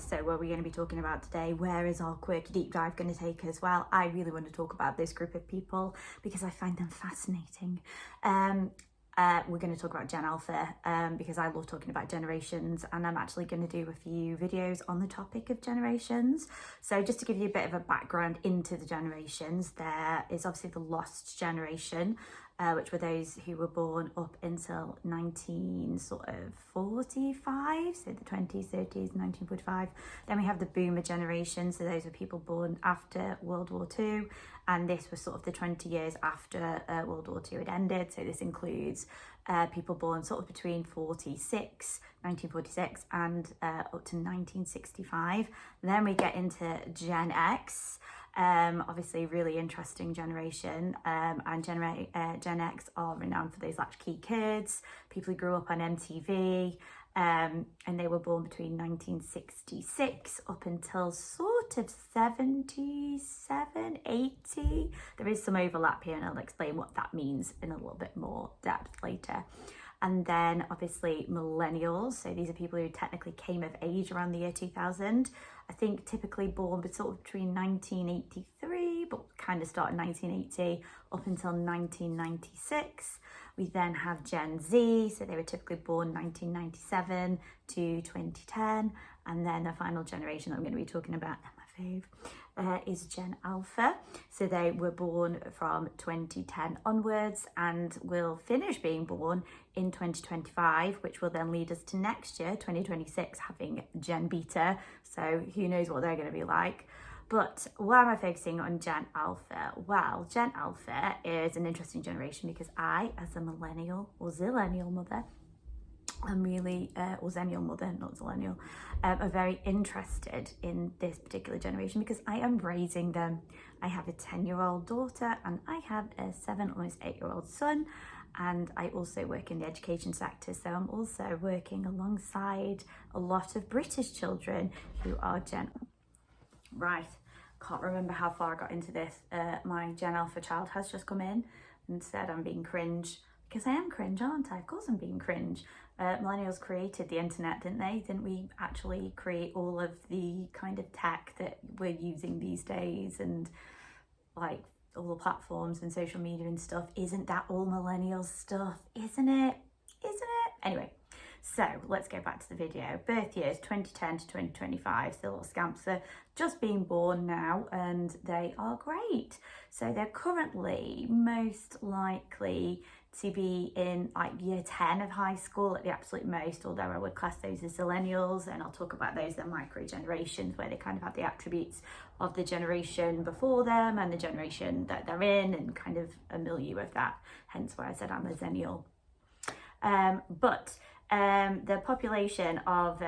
So what are we going to be talking about today? Where is our quirky deep dive going to take us? Well, I really want to talk about this group of people because I find them fascinating. We're going to talk about Gen Alpha because I love talking about generations, and I'm actually going to do a few videos on the topic of generations. So just to give you a bit of a background into the generations, there is obviously the lost generation, which were those who were born up until 1945, so the 20s, 30s, 1945. Then we have the boomer generation, so those are people born after World War II, and this was sort of the 20 years after World War II had ended. So this includes people born sort of between 1946 and up to 1965. Then we get into Gen X. Obviously really interesting generation, and Gen X are renowned for those latchkey kids, people who grew up on MTV, and they were born between 1966 up until sort of 77, 80. There is some overlap here, and I'll explain what that means in a little bit more depth later. And then obviously millennials, so these are people who technically came of age around the year 2000. I think typically born sort of between 1983, but kind of started 1980 up until 1996. We then have Gen Z, so they were typically born 1997 to 2010. And then the final generation that I'm going to be talking about, my fave, is Gen Alpha. So they were born from 2010 onwards and will finish being born in 2025, which will then lead us to next year, 2026, having Gen Beta. So who knows what they're going to be like. But why am I focusing on Gen Alpha? Well, Gen Alpha is an interesting generation because I, as a millennial or zillennial mother, I'm really, or Zennial mother, not Zillennial, are very interested in this particular generation because I am raising them. I have a 10-year-old daughter and I have a 7, almost 8-year-old son. And I also work in the education sector. So I'm also working alongside a lot of British children who are Gen. Right, can't remember how far I got into this. My Gen Alpha child has just come in and said I'm being cringe. Because I am cringe, aren't I? Of course I'm being cringe. Millennials created the internet, didn't they? Didn't we actually create all of the kind of tech that we're using these days, and like all the platforms and social media and stuff? Isn't that all millennial stuff? Isn't it? Isn't it? Anyway, so let's go back to the video. Birth years 2010 to 2025. So little scamps are just being born now and they are great. So they're currently most likely to be in like year 10 of high school at the absolute most, although I would class those as millennials, and I'll talk about those as micro generations where they kind of have the attributes of the generation before them and the generation that they're in, and kind of a milieu of that, hence why I said I'm a zennial. But the population of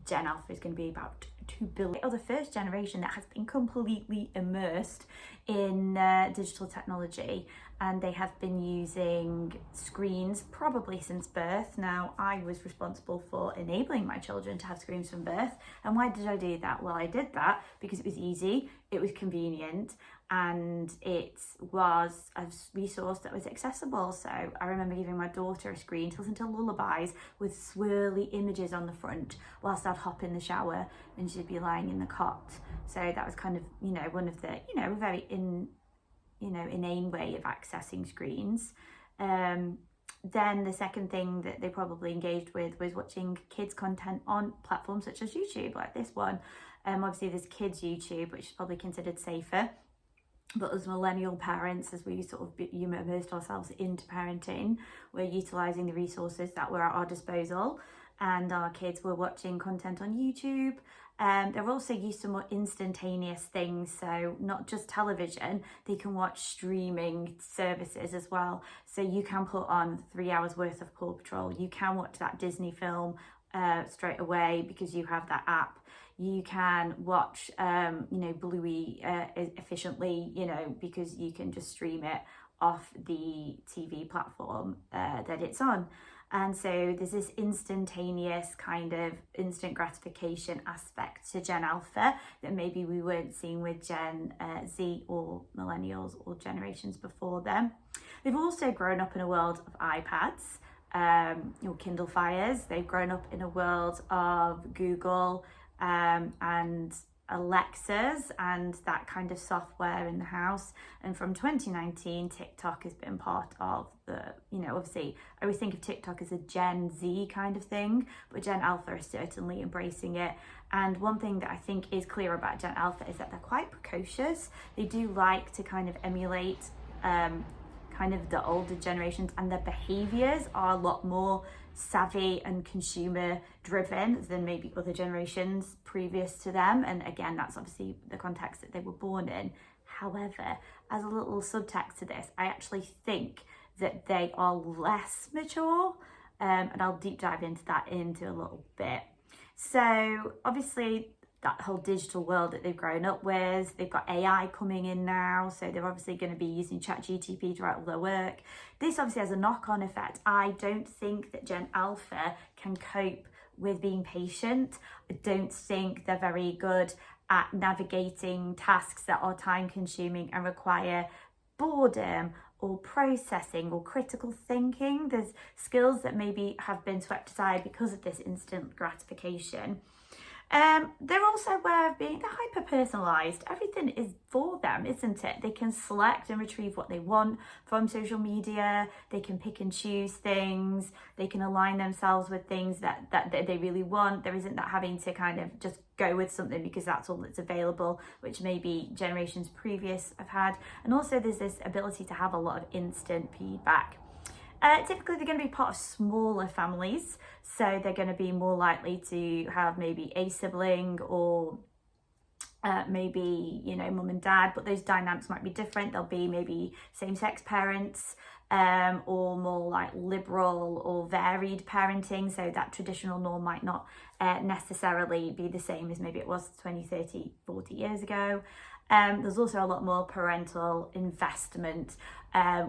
Gen Alpha is going to be about 2 billion. Or the first generation that has been completely immersed in digital technology, and they have been using screens probably since birth. Now, I was responsible for enabling my children to have screens from birth. And why did I do that? Well, I did that because it was easy, it was convenient, and it was a resource that was accessible. So I remember giving my daughter a screen to listen to lullabies with swirly images on the front whilst I'd hop in the shower and she'd be lying in the cot. So that was kind of, one of the, a very inane way of accessing screens. Then the second thing that they probably engaged with was watching kids content on platforms such as YouTube, like this one. Obviously there's kids YouTube, which is probably considered safer. But as millennial parents, as we sort of immersed ourselves into parenting, we're utilising the resources that were at our disposal, and our kids were watching content on YouTube. They're also used to more instantaneous things, so not just television, they can watch streaming services as well. So you can put on 3 hours worth of Paw Patrol, you can watch that Disney film straight away because you have that app. You can watch, Bluey efficiently, because you can just stream it off the TV platform that it's on. And so there's this instantaneous kind of instant gratification aspect to Gen Alpha that maybe we weren't seeing with Gen Z or millennials or generations before them. They've also grown up in a world of iPads, Kindle Fires. They've grown up in a world of Google and Alexas and that kind of software in the house. And from 2019, TikTok has been part of the, obviously I always think of TikTok as a Gen Z kind of thing, but Gen Alpha is certainly embracing it. And one thing that I think is clear about Gen Alpha is that they're quite precocious. They do like to kind of emulate kind of the older generations, and their behaviors are a lot more savvy and consumer driven than maybe other generations previous to them. And again, that's obviously the context that they were born in. However, as a little subtext to this, I actually think that they are less mature, and I'll deep dive into that into a little bit. So obviously that whole digital world that they've grown up with, they've got AI coming in now, so they're obviously going to be using ChatGPT to write all their work. This obviously has a knock-on effect. I don't think that Gen Alpha can cope with being patient. I don't think they're very good at navigating tasks that are time-consuming and require boredom or processing or critical thinking. There's skills that maybe have been swept aside because of this instant gratification. They're also aware of they're hyper-personalised. Everything is for them, isn't it? They can select and retrieve what they want from social media. They can pick and choose things. They can align themselves with things that they really want. There isn't that having to kind of just go with something because that's all that's available, which maybe generations previous have had. And also there's this ability to have a lot of instant feedback. Typically they're going to be part of smaller families, so they're going to be more likely to have maybe a sibling or maybe, mum and dad, but those dynamics might be different. There'll be maybe same-sex parents or more like liberal or varied parenting, so that traditional norm might not necessarily be the same as maybe it was 20, 30, 40 years ago. There's also a lot more parental investment.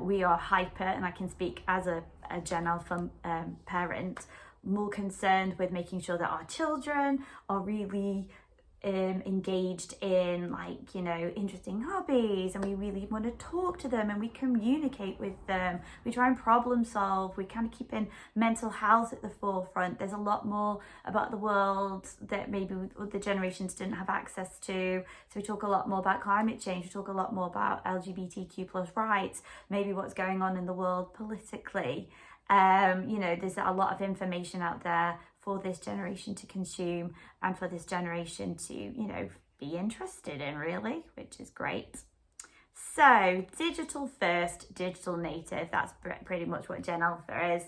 We are hyper, and I can speak as a Gen Alpha parent, more concerned with making sure that our children are really engaged in interesting hobbies, and we really want to talk to them and we communicate with them. We try and problem solve. We kind of keep in mental health at the forefront. There's a lot more about the world that maybe other generations didn't have access to. So we talk a lot more about climate change. We talk a lot more about LGBTQ plus rights, maybe what's going on in the world politically. There's a lot of information out there for this generation to consume and for this generation to, be interested in, really, which is great. So digital first, digital native, that's pretty much what Gen Alpha is.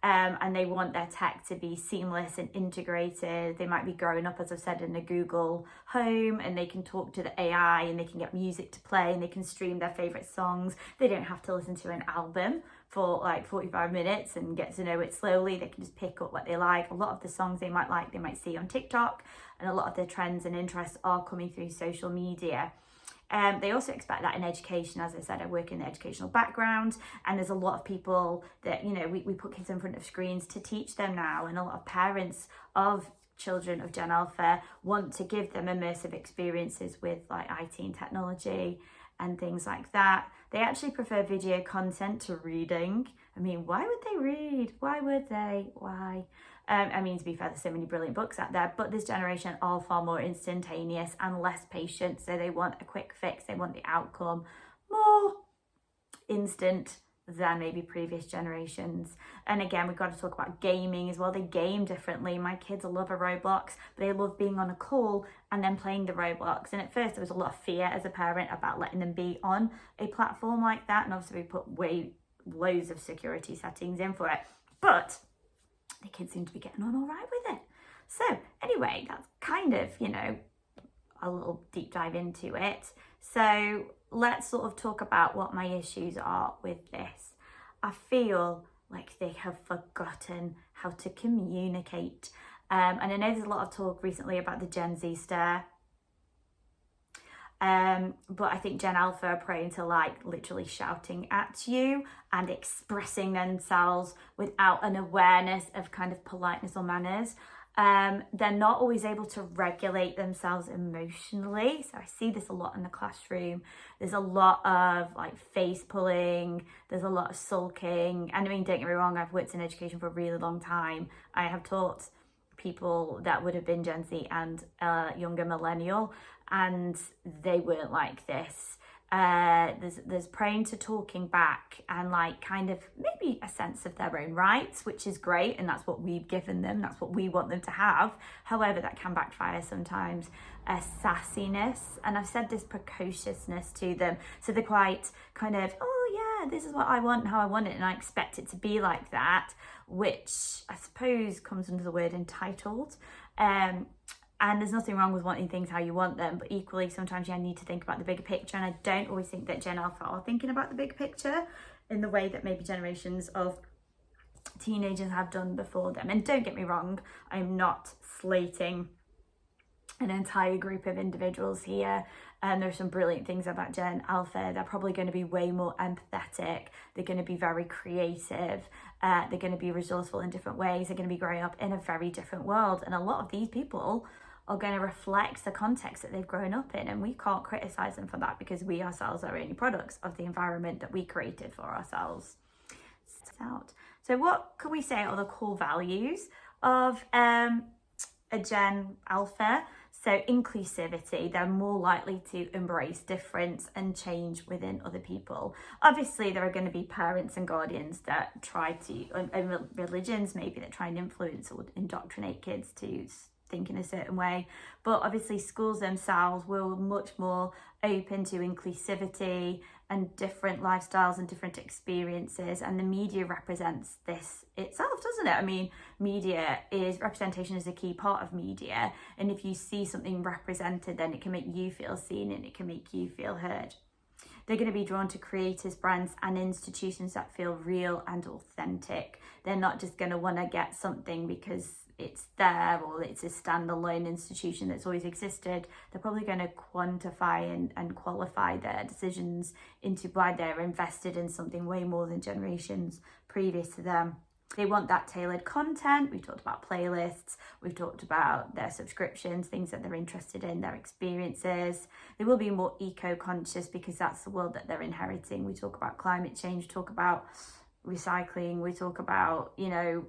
And they want their tech to be seamless and integrated. They might be growing up, as I've said, in a Google home, and they can talk to the AI and they can get music to play and they can stream their favorite songs. They don't have to listen to an album for like 45 minutes and get to know it slowly. They can just pick up what they like. A lot of the songs they might see on TikTok, and a lot of their trends and interests are coming through social media. They also expect that in education. As I said, I work in the educational background, and there's a lot of people that, we put kids in front of screens to teach them now, and a lot of parents of children of Gen Alpha want to give them immersive experiences with like IT and technology and things like that. They actually prefer video content to reading. I mean, why would they read? Why would they? Why? To be fair, there's so many brilliant books out there, but this generation are far more instantaneous and less patient. So they want a quick fix. They want the outcome more instant than maybe previous generations. And again, we've got to talk about gaming as well. They game differently. My kids love a Roblox, but they love being on a call and then playing the Roblox. And at first there was a lot of fear as a parent about letting them be on a platform like that. And obviously we put loads of security settings in for it. But the kids seem to be getting on all right with it. So anyway, that's kind of, a little deep dive into it. So let's sort of talk about what my issues are with this. I feel like they have forgotten how to communicate. And I know there's a lot of talk recently about the Gen Z stare. But I think Gen Alpha are prone to literally shouting at you and expressing themselves without an awareness of kind of politeness or manners. They're not always able to regulate themselves emotionally. So I see this a lot in the classroom. There's a lot of face pulling. There's a lot of sulking. And don't get me wrong, I've worked in education for a really long time. I have taught people that would have been Gen Z and younger millennial, and they weren't like this. There's prone to talking back and like kind of maybe a sense of their own rights, which is great, and that's what we've given them, that's what we want them to have. However, that can backfire sometimes. A sassiness, and I've said this, precociousness to them, so they're quite kind of, oh yeah, this is what I want and how I want it, and I expect it to be like that, which I suppose comes under the word entitled. And there's nothing wrong with wanting things how you want them, but equally sometimes you need to think about the bigger picture, and I don't always think that Gen Alpha are thinking about the big picture in the way that maybe generations of teenagers have done before them. And don't get me wrong, I'm not slating an entire group of individuals here, and there's some brilliant things about Gen Alpha. They're probably going to be way more empathetic, they're going to be very creative, they're going to be resourceful in different ways, they're going to be growing up in a very different world, and a lot of these people are going to reflect the context that they've grown up in, and we can't criticize them for that because we ourselves are only products of the environment that we created for ourselves. So what can we say are the core values of a Gen Alpha? So inclusivity, they're more likely to embrace difference and change within other people. Obviously, there are going to be parents and guardians that try to, and religions maybe, that try and influence or indoctrinate kids to think in a certain way, but obviously schools themselves will much more open to inclusivity and different lifestyles and different experiences, and the media represents this itself, doesn't it? I mean, representation is a key part of media, and if you see something represented, then it can make you feel seen and it can make you feel heard. They're going to be drawn to creators, brands and institutions that feel real and authentic. They're not just going to want to get something because it's there or it's a standalone institution that's always existed. They're probably going to quantify and qualify their decisions into why they're invested in something way more than generations previous to them. They want that tailored content. We've talked about playlists, we've talked about their subscriptions, things that they're interested in, their experiences. They will be more eco-conscious because that's the world that they're inheriting. We talk about climate change, talk about recycling, we talk about, you know,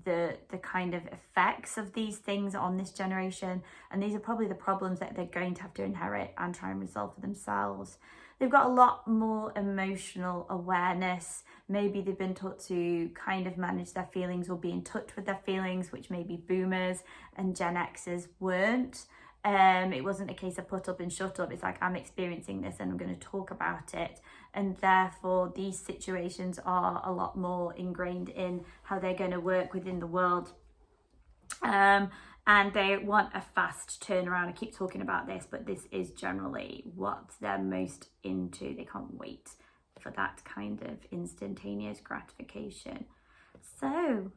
the kind of effects of these things on this generation, and these are probably the problems that they're going to have to inherit and try and resolve for themselves. They've got a lot more emotional awareness. Maybe they've been taught to kind of manage their feelings or be in touch with their feelings, which maybe boomers and Gen Xers weren't. It wasn't a case of put up and shut up. It's like, I'm experiencing this and I'm going to talk about it. And therefore, these situations are a lot more ingrained in how they're going to work within the world. And they want a fast turnaround. I keep talking about this, but this is generally what they're most into. They can't wait for that kind of instantaneous gratification. So,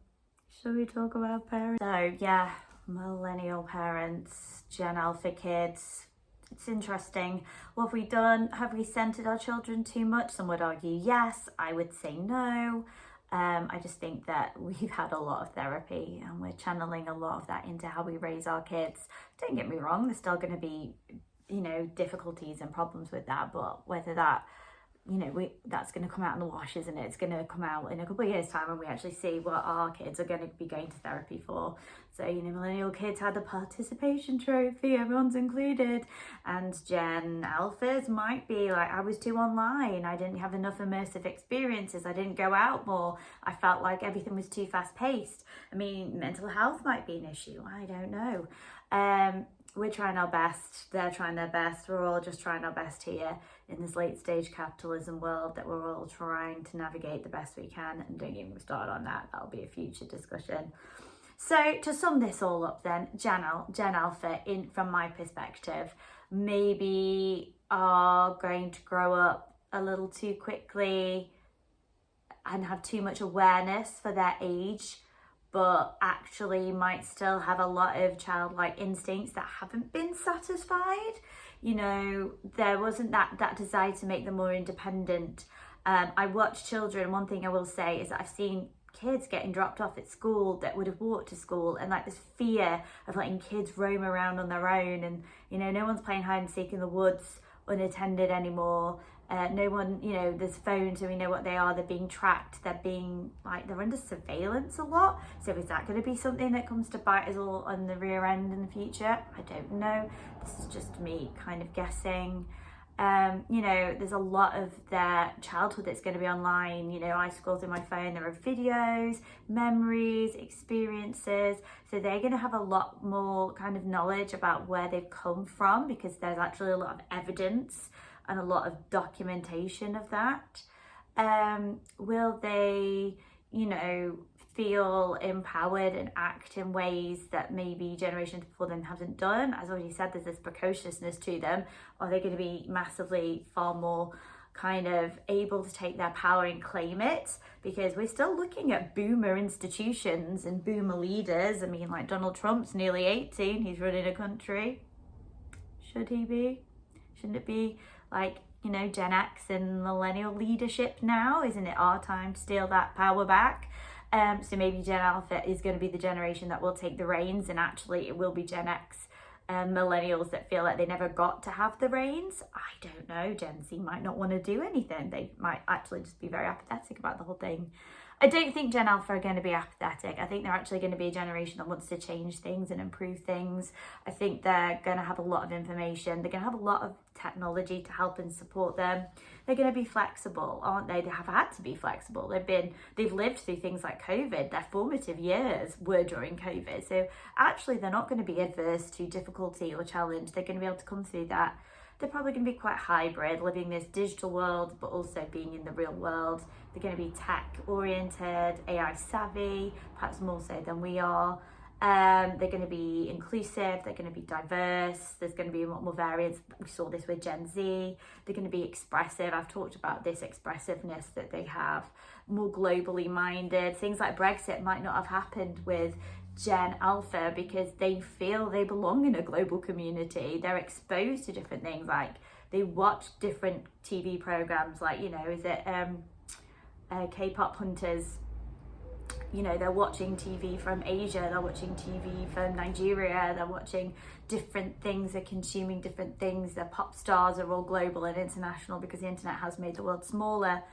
shall we talk about parents? So, yeah, millennial parents, Gen Alpha kids. It's interesting. What have we done? Have we centered our children too much? Some would argue yes. I would say no. I just think that we've had a lot of therapy and we're channeling a lot of that into how we raise our kids. Don't get me wrong, there's still going to be, you know, difficulties and problems with that, but whether that, you know, that's going to come out in the wash, isn't it? It's going to come out in a couple of years' time when we actually see what our kids are going to be going to therapy for. So, you know, millennial kids had the participation trophy, everyone's included. And Gen Alphas might be like, I was too online, I didn't have enough immersive experiences, I didn't go out more, I felt like everything was too fast paced. I mean, mental health might be an issue, I don't know. We're trying our best, they're trying their best, we're all just trying our best here in this late stage capitalism world that we're all trying to navigate the best we can. And don't get me started on that, that'll be a future discussion. So to sum this all up then, Gen Alpha, from my perspective, maybe are going to grow up a little too quickly and have too much awareness for their age, but actually might still have a lot of childlike instincts that haven't been satisfied. You know, there wasn't that desire to make them more independent. I watch children, one thing I will say is that I've seen kids getting dropped off at school that would have walked to school, and like this fear of letting kids roam around on their own, and you know, no one's playing hide and seek in the woods unattended anymore. No one, you know, there's phones and we know what they are. They're being tracked. They're being like, they're under surveillance a lot. So is that going to be something that comes to bite us all on the rear end in the future? I don't know. This is just me kind of guessing. You know, there's a lot of their childhood that's going to be online. You know, I scroll through my phone, there are videos, memories, experiences. So they're going to have a lot more kind of knowledge about where they've come from, because there's actually a lot of evidence and a lot of documentation of that. Will they, you know, feel empowered and act in ways that maybe generations before them haven't done? As I already said, there's this precociousness to them. Are they going to be massively far more kind of able to take their power and claim it? Because we're still looking at boomer institutions and boomer leaders. I mean, like Donald Trump's nearly 18, he's running a country. Should he be? Shouldn't it be like, you know, Gen X and millennial leadership now? Isn't it our time to steal that power back? So maybe Gen Alpha is going to be the generation that will take the reins, and actually it will be Gen X millennials that feel like they never got to have the reins. I don't know. Gen Z might not want to do anything. They might actually just be very apathetic about the whole thing. I don't think Gen Alpha are going to be apathetic. I think they're actually going to be a generation that wants to change things and improve things. I think they're going to have a lot of information. They're going to have a lot of technology to help and support them. They're going to be flexible, aren't they? They have had to be flexible. They've lived through things like COVID. Their formative years were during COVID. So actually they're not going to be adverse to difficulty or challenge. They're going to be able to come through that. They're probably going to be quite hybrid, living this digital world, but also being in the real world. They're going to be tech-oriented, AI savvy, perhaps more so than we are. They're going to be inclusive. They're going to be diverse. There's going to be a lot more variance. We saw this with Gen Z. They're going to be expressive. I've talked about this expressiveness that they have. More globally minded. Things like Brexit might not have happened with Gen Alpha because they feel they belong in a global community. They're exposed to different things, like they watch different TV programs, like, you know, is it K-pop hunters? You know, they're watching TV from Asia, they're watching TV from Nigeria, they're watching different things, they're consuming different things. Their pop stars are all global and international because the internet has made the world smaller.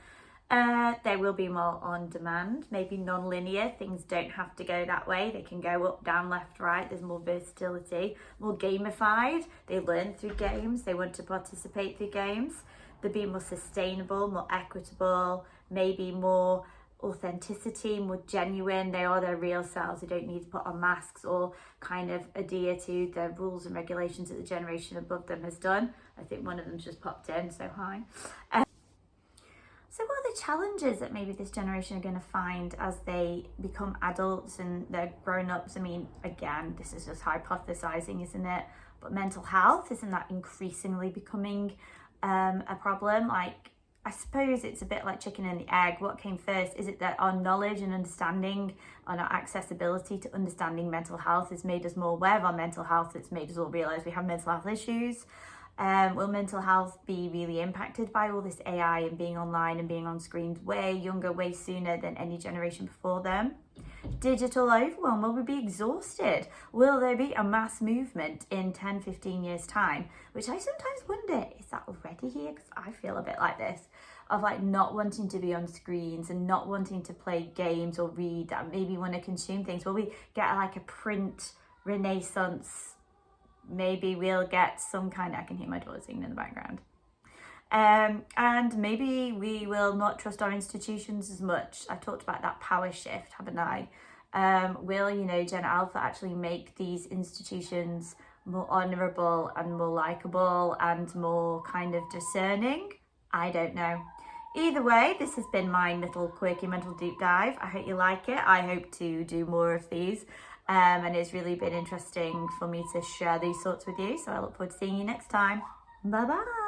They will be more on demand, maybe non-linear. Things don't have to go that way. They can go up, down, left, right. There's more versatility, more gamified. They learn through games. They want to participate through games. They'll be more sustainable, more equitable, maybe more authenticity, more genuine. They are their real selves. They don't need to put on masks or kind of adhere to the rules and regulations that the generation above them has done. I think one of them's just popped in, so hi. So what are the challenges that maybe this generation are going to find as they become adults and they're grown-ups? I mean, again, this is just hypothesizing, isn't it? But mental health, isn't that increasingly becoming a problem? Like, I suppose it's a bit like chicken and the egg. What came first? Is it that our knowledge and understanding and our accessibility to understanding mental health has made us more aware of our mental health? It's made us all realize we have mental health issues. Will mental health be really impacted by all this AI and being online and being on screens way younger, way sooner than any generation before them? Digital overwhelm, will we be exhausted? Will there be a mass movement in 10, 15 years time? Which I sometimes wonder, is that already here? Because I feel a bit like this, of like not wanting to be on screens and not wanting to play games or read, that maybe want to consume things. Will we get like a print renaissance? Maybe we'll get some kind of, I can hear my daughter singing in the background. And maybe we will not trust our institutions as much. I talked about that power shift, haven't I? Will, you know, Gen Alpha actually make these institutions more honourable and more likeable and more kind of discerning? I don't know. Either way, this has been my little quirky mental deep dive. I hope you like it. I hope to do more of these. And it's really been interesting for me to share these thoughts with you. So I look forward to seeing you next time. Bye bye.